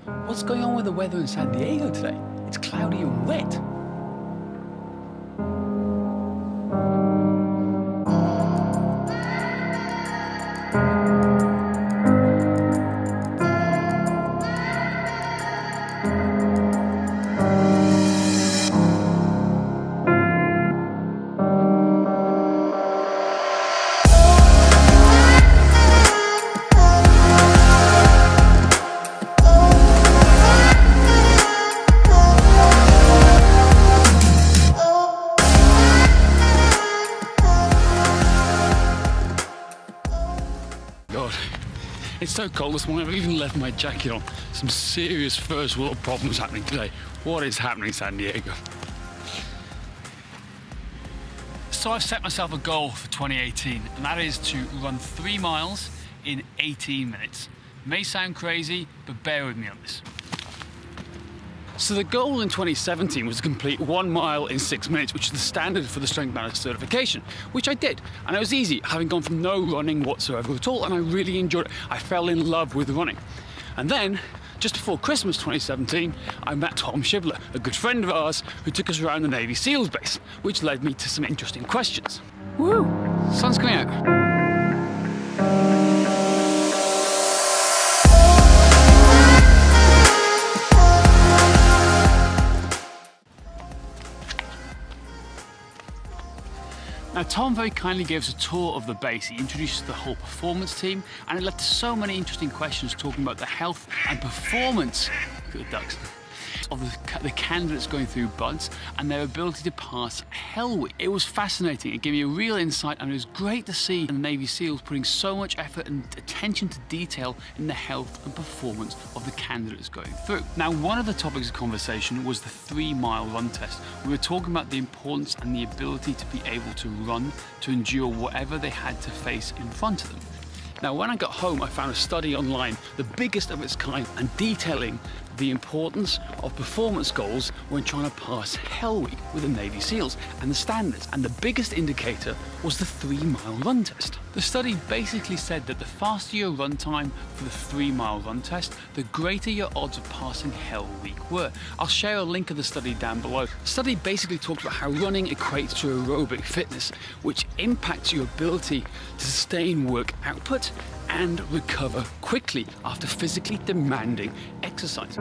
What's going on with the weather in San Diego today? It's cloudy and wet. God, it's so cold this morning. I've even left my jacket on. Some serious first world problems happening today. What is happening in San Diego? So I've set myself a goal for 2018, and that is to run 3 miles in 18 minutes. May sound crazy, but bear with me on this. So the goal in 2017 was to complete 1 mile in 6 minutes, which is the standard for the strength manager certification, which I did. And it was easy, having gone from no running whatsoever at all, and I really enjoyed it. I fell in love with running. And then, just before Christmas 2017, I met Tom Shibler, a good friend of ours, who took us around the Navy SEALs base, which led me to some interesting questions. Woo! Sun's coming out. Now, Tom very kindly gave us a tour of the base. He introduced the whole performance team, and it led to so many interesting questions talking about the health and performance of the candidates going through BUDS and their ability to pass Hell Week. It was fascinating. It gave me a real insight, and it was great to see the Navy SEALs putting so much effort and attention to detail in the health and performance of the candidates going through. Now, one of the topics of conversation was the 3-mile run test. We were talking about the importance and the ability to be able to run, to endure whatever they had to face in front of them. Now, when I got home, I found a study online, the biggest of its kind, and detailing the importance of performance goals when trying to pass Hell Week with the Navy SEALs and the standards. And the biggest indicator was the 3-mile run test. The study basically said that the faster your run time for the 3-mile run test, the greater your odds of passing Hell Week were. I'll share a link of the study down below. The study basically talked about how running equates to aerobic fitness, which impacts your ability to sustain work output and recover quickly after physically demanding exercise.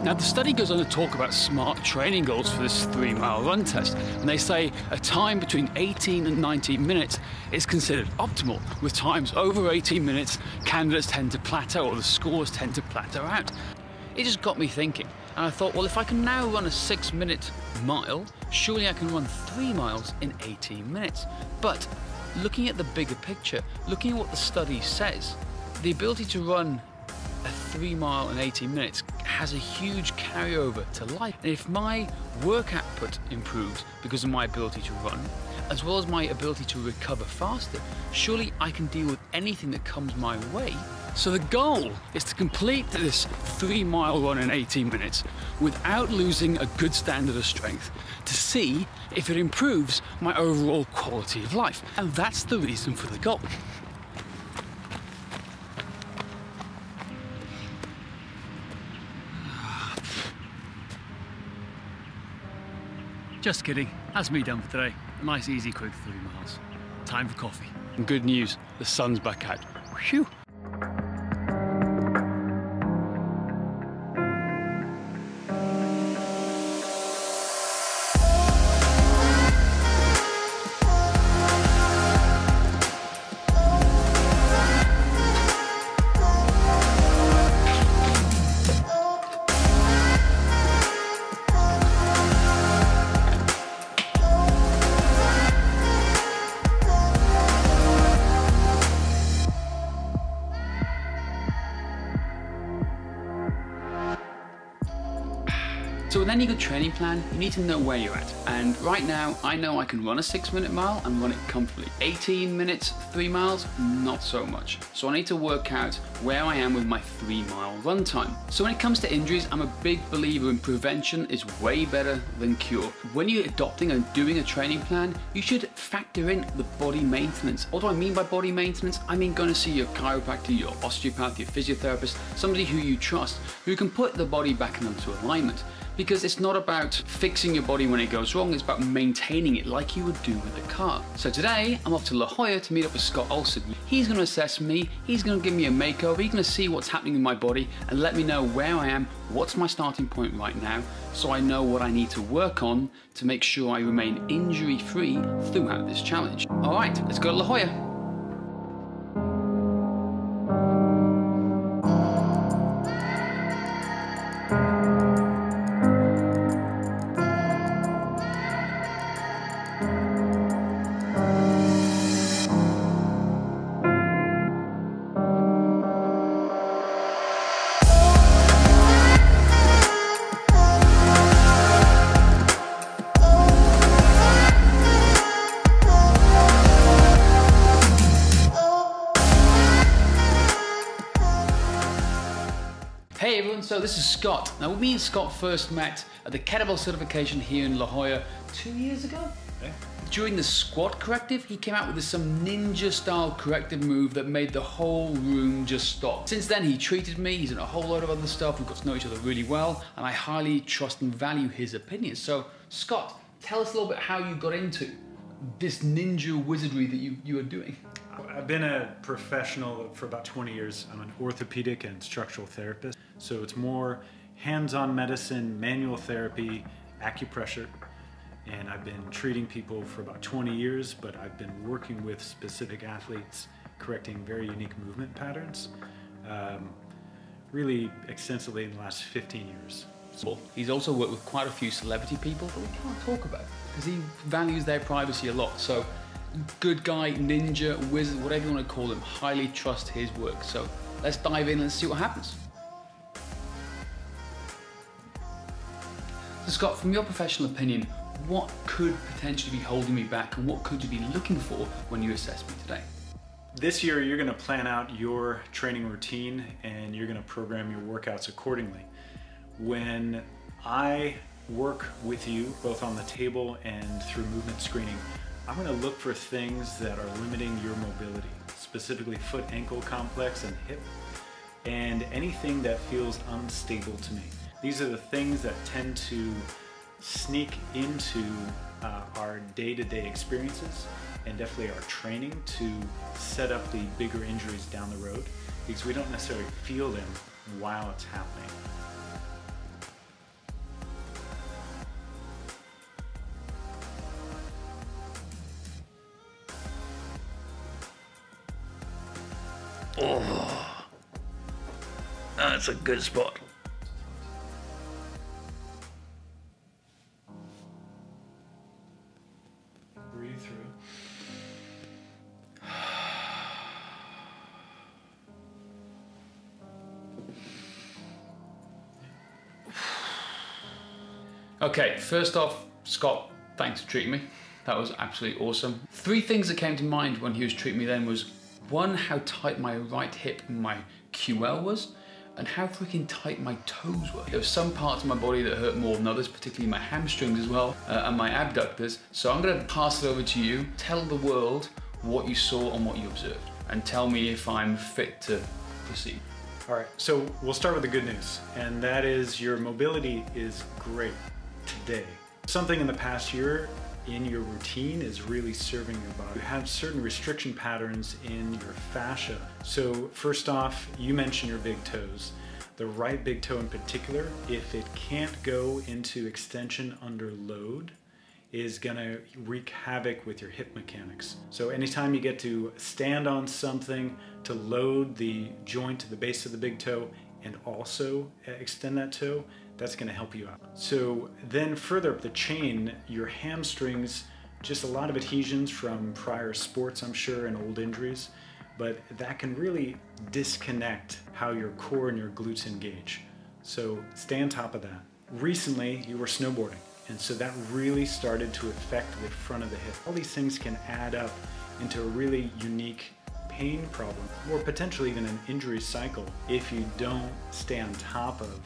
Now, the study goes on to talk about smart training goals for this 3-mile run test, and they say a time between 18 and 19 minutes is considered optimal. With times over 18 minutes, candidates tend to plateau, or the scores tend to plateau out. It just got me thinking, and I thought, well, if I can now run a 6-minute mile, surely I can run 3 miles in 18 minutes. But looking at the bigger picture, looking at what the study says, the ability to run a 3 mile in 18 minutes has a huge carryover to life. And if my work output improves because of my ability to run, as well as my ability to recover faster, surely I can deal with anything that comes my way. So the goal is to complete this 3-mile run in 18 minutes without losing a good standard of strength, to see if it improves my overall quality of life. And that's the reason for the goal. Just kidding, that's me done for today. A nice, easy, quick 3 miles. Time for coffee. And good news, the sun's back out. Phew. any good training plan, you need to know where you're at. And right now, I know I can run a 6-minute mile and run it comfortably. 18 minutes, 3 miles, not so much. So I need to work out where I am with my 3-mile run time. So when it comes to injuries, I'm a big believer in prevention is way better than cure. When you're adopting and doing a training plan, you should factor in the body maintenance. What do I mean by body maintenance? I mean going to see your chiropractor, your osteopath, your physiotherapist, somebody who you trust, who can put the body back into alignment. Because it's not about fixing your body when it goes wrong, it's about maintaining it like you would do with a car. So today, I'm off to La Jolla to meet up with Scott Olsen. He's gonna assess me, he's gonna give me a makeover, he's gonna see what's happening in my body and let me know where I am, what's my starting point right now, so I know what I need to work on to make sure I remain injury-free throughout this challenge. All right, let's go to La Jolla. Hey everyone, so this is Scott. Now me and Scott first met at the kettlebell certification here in La Jolla 2 years ago. Yeah. During the squat corrective, he came out with some ninja style corrective move that made the whole room just stop. Since then he treated me, he's done a whole load of other stuff, we've got to know each other really well, and I highly trust and value his opinions. So Scott, tell us a little bit how you got into this ninja wizardry that you are doing. I've been a professional for about 20 years. I'm an orthopedic and structural therapist. So it's more hands-on medicine, manual therapy, acupressure. And I've been treating people for about 20 years, but I've been working with specific athletes, correcting very unique movement patterns, really extensively in the last 15 years. He's also worked with quite a few celebrity people that we can't talk about because he values their privacy a lot. So good guy, ninja, wizard, whatever you want to call him, highly trust his work. So let's dive in and see what happens. So Scott, from your professional opinion, what could potentially be holding me back and what could you be looking for when you assess me today? This year, you're going to plan out your training routine and you're going to program your workouts accordingly. When I work with you, both on the table and through movement screening, I'm going to look for things that are limiting your mobility, specifically foot ankle complex and hip, and anything that feels unstable to me. These are the things that tend to sneak into our day-to-day experiences and definitely our training to set up the bigger injuries down the road because we don't necessarily feel them while it's happening. Oh, that's a good spot. Breathe through. Okay, first off, Scott, thanks for treating me. That was absolutely awesome. 3 things that came to mind when he was treating me then was, 1, how tight my right hip and my QL was, and how freaking tight my toes were. There were some parts of my body that hurt more than others, particularly my hamstrings as well, and my abductors. So I'm gonna pass it over to you. Tell the world what you saw and what you observed, and tell me if I'm fit to proceed. All right, so we'll start with the good news, and that is your mobility is great today. Something in the past year in your routine is really serving your body. You have certain restriction patterns in your fascia. So first off, you mentioned your big toes. The right big toe in particular, if it can't go into extension under load, is gonna wreak havoc with your hip mechanics. So anytime you get to stand on something to load the joint to the base of the big toe and also extend that toe, that's gonna help you out. So then further up the chain, your hamstrings, just a lot of adhesions from prior sports, I'm sure, and old injuries, but that can really disconnect how your core and your glutes engage. So stay on top of that. recently you were snowboarding, and so that really started to affect the front of the hip. All these things can add up into a really unique pain problem, or potentially even an injury cycle if you don't stay on top of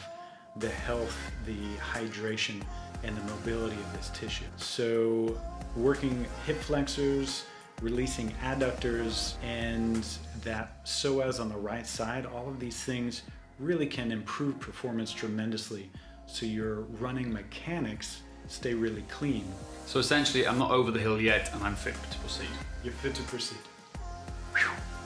the health, the hydration, and the mobility of this tissue. So working hip flexors, releasing adductors, and that psoas on the right side, all of these things really can improve performance tremendously, so your running mechanics stay really clean. So essentially, I'm not over the hill yet, and I'm fit to proceed. You're fit to proceed.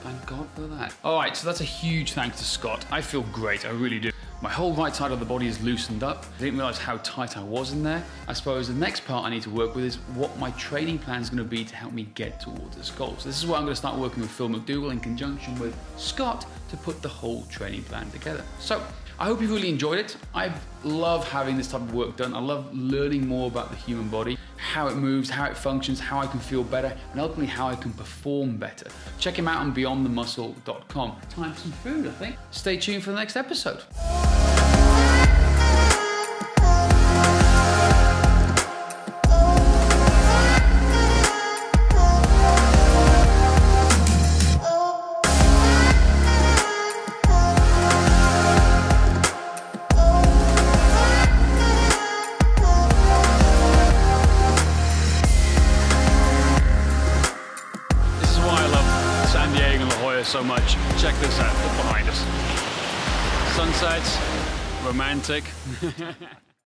Thank God for that. All right, so that's a huge thanks to Scott. I feel great, I really do. My whole right side of the body is loosened up. I didn't realize how tight I was in there. I suppose the next part I need to work with is what my training plan is going to be to help me get towards this goal. So this is where I'm going to start working with Phil McDougall in conjunction with Scott to put the whole training plan together. So I hope you really enjoyed it. I love having this type of work done. I love learning more about the human body, how it moves, how it functions, how I can feel better, and ultimately how I can perform better. Check him out on beyondthemuscle.com. Time for some food, I think. Stay tuned for the next episode. So much. Check this out, look behind us. Sunsets, romantic.